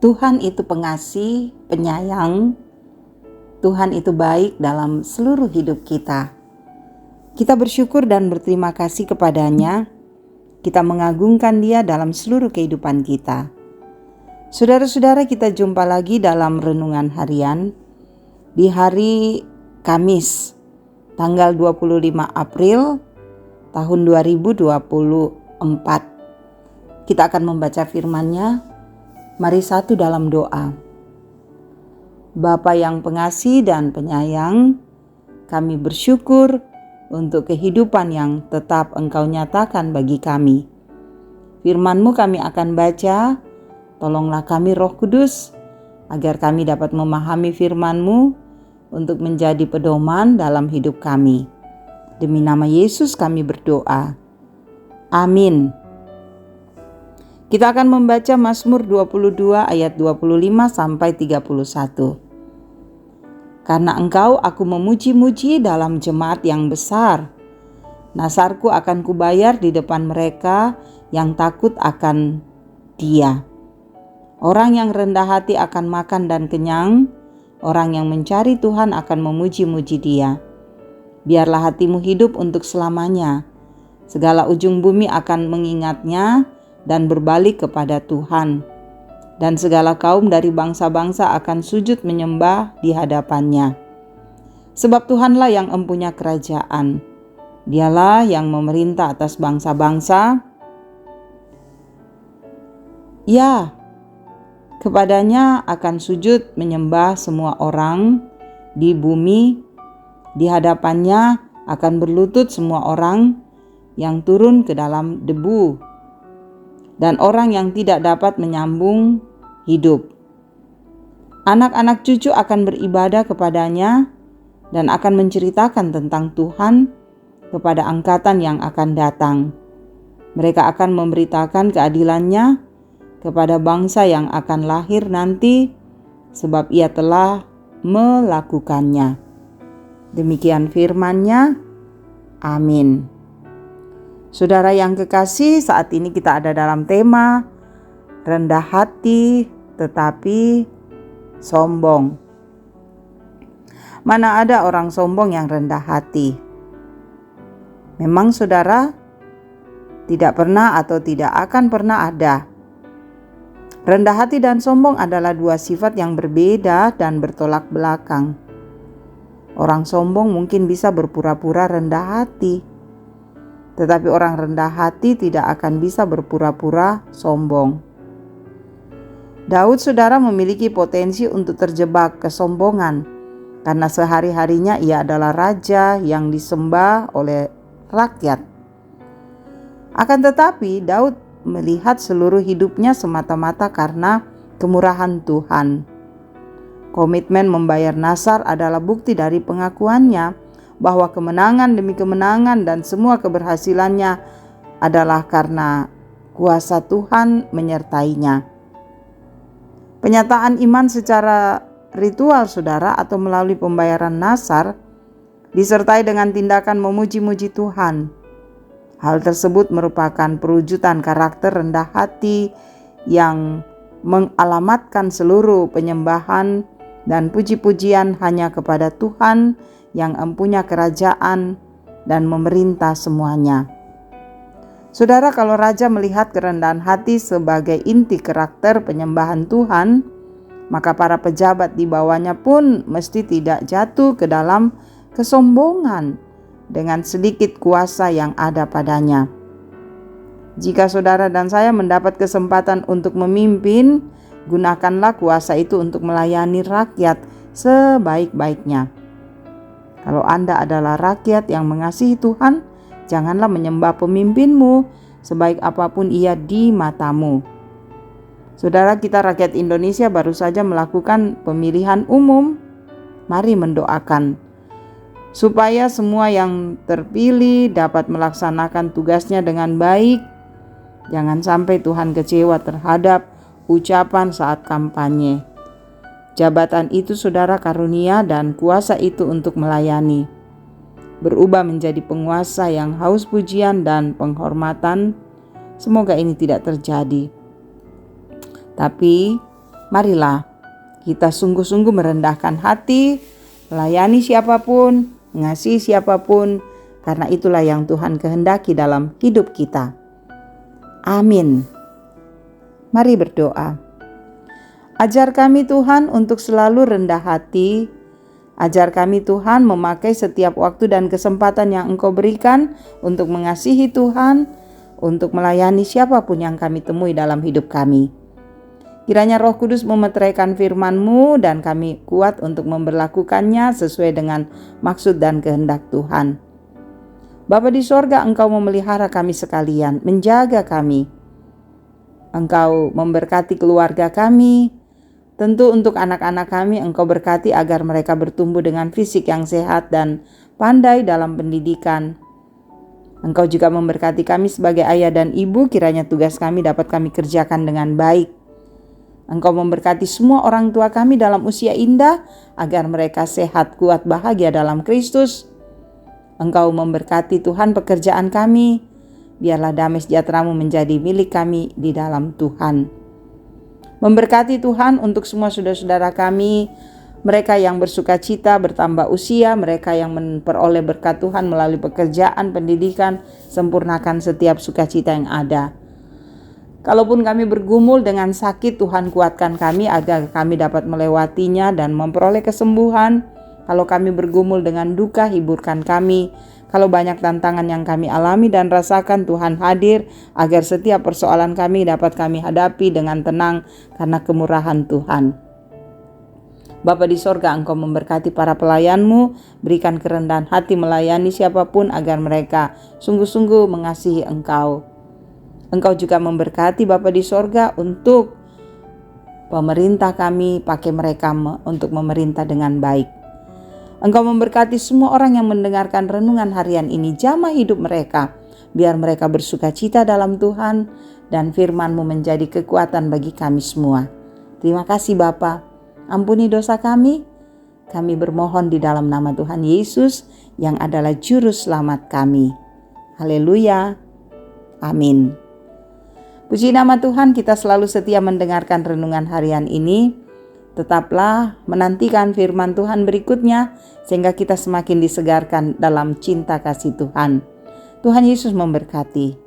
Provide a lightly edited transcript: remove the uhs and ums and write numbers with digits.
Tuhan itu pengasih, penyayang. Tuhan itu baik dalam seluruh hidup kita. Kita bersyukur dan berterima kasih kepadanya. Kita mengagungkan Dia dalam seluruh kehidupan kita. Saudara-saudara, kita jumpa lagi dalam renungan harian di hari Kamis, tanggal 25 April tahun 2024. Kita akan membaca firman-Nya. Mari satu dalam doa. Bapa yang pengasih dan penyayang, kami bersyukur untuk kehidupan yang tetap Engkau nyatakan bagi kami. Firman-Mu kami akan baca, tolonglah kami Roh Kudus, agar kami dapat memahami firman-Mu untuk menjadi pedoman dalam hidup kami. Demi nama Yesus kami berdoa. Amin. Kita akan membaca Mazmur 22 ayat 25 sampai 31. Karena Engkau aku memuji-muji dalam jemaat yang besar. Nasarku akan kubayar di depan mereka yang takut akan Dia. Orang yang rendah hati akan makan dan kenyang. Orang yang mencari Tuhan akan memuji-muji Dia. Biarlah hatimu hidup untuk selamanya. Segala ujung bumi akan mengingatnya dan berbalik kepada Tuhan. Dan segala kaum dari bangsa-bangsa akan sujud menyembah di hadapan-Nya. Sebab Tuhanlah yang empunya kerajaan. Dialah yang memerintah atas bangsa-bangsa. Ya, kepadanya akan sujud menyembah semua orang di bumi. Di hadapan-Nya akan berlutut semua orang yang turun ke dalam debu dan orang yang tidak dapat menyambung hidup. Anak-anak cucu akan beribadah kepadanya dan akan menceritakan tentang Tuhan kepada angkatan yang akan datang. Mereka akan memberitakan keadilan-Nya kepada bangsa yang akan lahir nanti, sebab Ia telah melakukannya. Demikian firman-Nya. Amin. Saudara yang kekasih, saat ini kita ada dalam tema rendah hati tetapi sombong. Mana ada orang sombong yang rendah hati? Memang saudara tidak pernah atau tidak akan pernah ada. Rendah hati dan sombong adalah dua sifat yang berbeda dan bertolak belakang. Orang sombong mungkin bisa berpura-pura rendah hati. Tetapi orang rendah hati tidak akan bisa berpura-pura sombong. Daud saudara memiliki potensi untuk terjebak kesombongan karena sehari-harinya ia adalah raja yang disembah oleh rakyat. Akan tetapi Daud melihat seluruh hidupnya semata-mata karena kemurahan Tuhan. Komitmen membayar nasar adalah bukti dari pengakuannya bahwa kemenangan demi kemenangan dan semua keberhasilannya adalah karena kuasa Tuhan menyertainya. Penyataan iman secara ritual saudara atau melalui pembayaran nasar disertai dengan tindakan memuji-muji Tuhan. Hal tersebut merupakan perwujudan karakter rendah hati yang mengalamatkan seluruh penyembahan dan puji-pujian hanya kepada Tuhan yang empunya kerajaan dan memerintah semuanya. Saudara, kalau raja melihat kerendahan hati sebagai inti karakter penyembahan Tuhan, maka para pejabat di bawahnya pun mesti tidak jatuh ke dalam kesombongan dengan sedikit kuasa yang ada padanya. Jika saudara dan saya mendapat kesempatan untuk memimpin, gunakanlah kuasa itu untuk melayani rakyat sebaik-baiknya. Kalau Anda adalah rakyat yang mengasihi Tuhan, janganlah menyembah pemimpinmu sebaik apapun ia di matamu. Saudara, kita rakyat Indonesia baru saja melakukan pemilihan umum. Mari mendoakan supaya semua yang terpilih dapat melaksanakan tugasnya dengan baik. Jangan sampai Tuhan kecewa terhadap ucapan saat kampanye. Jabatan itu saudara karunia dan kuasa itu untuk melayani. Berubah menjadi penguasa yang haus pujian dan penghormatan. Semoga ini tidak terjadi. Tapi Marilah kita sungguh-sungguh merendahkan hati, melayani siapapun, mengasihi siapapun, karena itulah yang Tuhan kehendaki dalam hidup kita. Amin. Mari berdoa. Ajar kami Tuhan untuk selalu rendah hati. Ajar kami Tuhan memakai setiap waktu dan kesempatan yang Engkau berikan untuk mengasihi Tuhan, untuk melayani siapapun yang kami temui dalam hidup kami. Kiranya Roh Kudus memeteraikan firman-Mu dan kami kuat untuk memberlakukannya sesuai dengan maksud dan kehendak Tuhan. Bapa di sorga, Engkau memelihara kami sekalian, menjaga kami. Engkau memberkati keluarga kami. Tentu untuk anak-anak kami Engkau berkati agar mereka bertumbuh dengan fisik yang sehat dan pandai dalam pendidikan. Engkau juga memberkati kami sebagai ayah dan ibu, kiranya tugas kami dapat kami kerjakan dengan baik. Engkau memberkati semua orang tua kami dalam usia indah, agar mereka sehat, kuat, bahagia dalam Kristus. Engkau memberkati Tuhan pekerjaan kami, biarlah damai sejahtera-Mu menjadi milik kami di dalam Tuhan. Memberkati Tuhan untuk semua saudara-saudara kami, mereka yang bersuka cita bertambah usia, mereka yang memperoleh berkat Tuhan melalui pekerjaan, pendidikan, sempurnakan setiap sukacita yang ada. Kalaupun kami bergumul dengan sakit, Tuhan kuatkan kami agar kami dapat melewatinya dan memperoleh kesembuhan. Kalau kami bergumul dengan duka, hiburkan kami. Kalau banyak tantangan yang kami alami dan rasakan, Tuhan hadir agar setiap persoalan kami dapat kami hadapi dengan tenang karena kemurahan Tuhan. Bapa di sorga, Engkau memberkati para pelayan-Mu, berikan kerendahan hati melayani siapapun agar mereka sungguh-sungguh mengasihi Engkau. Engkau juga memberkati Bapa di sorga untuk pemerintah kami, pakai mereka untuk memerintah dengan baik. Engkau memberkati semua orang yang mendengarkan renungan harian ini, jamah hidup mereka, biar mereka bersuka cita dalam Tuhan dan firman-Mu menjadi kekuatan bagi kami semua. Terima kasih Bapa, ampuni dosa kami bermohon di dalam nama Tuhan Yesus yang adalah Juru Selamat kami. Haleluya, amin. Puji nama Tuhan, kita selalu setia mendengarkan renungan harian ini. Tetaplah menantikan firman Tuhan berikutnya sehingga kita semakin disegarkan dalam cinta kasih Tuhan. Tuhan Yesus memberkati.